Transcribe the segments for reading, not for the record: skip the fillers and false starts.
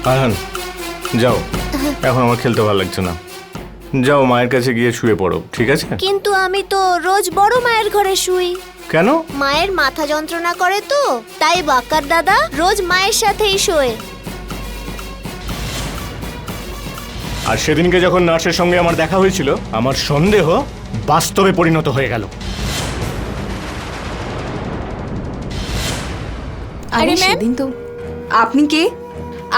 আহান যাও, এখন আমার খেলতে ভালো লাগছে না। যাও মায়ের কাছে গিয়ে শুয়ে পড়ো, ঠিক আছে? কিন্তু আমি তো রোজ বড় মায়ের ঘরে শুই। কেন? মায়ের মাথা যন্ত্রণা করে তো, তাই বাক্কার দাদা রোজ মায়ের সাথেই শোয়। আর সেদিনকে যখন নার্সের সঙ্গে আমার দেখা হয়েছিল, আমার সন্দেহ বাস্তবে পরিণত হয়ে গেল। আরে সেদিন তো আপনি কে?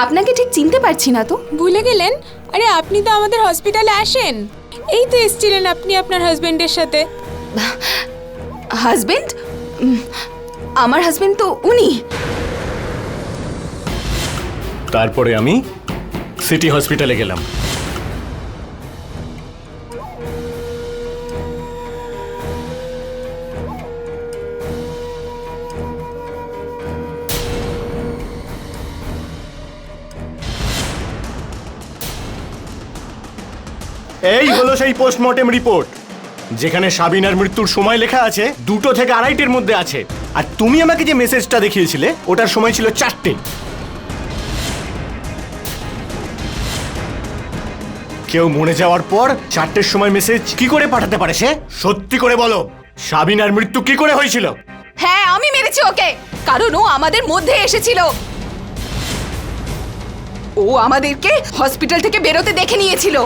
আপনাকে ঠিক চিনতে পারছি না তো। ভুলে গেলেন? আরে আপনি তো আমাদের হসপিটালে আসেন, এই তো এসেছিলেন আপনি আপনার হাজবেন্ডের সাথে। হাজবেন্ড? আমার হাজবেন্ড তো উনি। তারপরে আমি সিটি হসপিটালে গেলাম। এই হলো সেই পোস্টমর্টেম রিপোর্ট, যেখানে সাবিনার মৃত্যুর সময় লেখা আছে 2টো থেকে 2:30-এর মধ্যে আছে। আর তুমি আমাকে যে মেসেজটা দেখিয়েছিলে ওটার সময় ছিল 4টে। কেউ মরে যাওয়ার পর 4টের সময় মেসেজ কি করে পাঠাতে পারে সে? সত্যি করে বলো, সাবিনার মৃত্যু কি করে হয়েছিল? হ্যাঁ, আমি মেরেছি ওকে, কারণ ও আমাদের মধ্যে এসেছিল। ও আমাদেরকে হসপিটাল থেকে বেরোতে দেখে নিয়েছিল।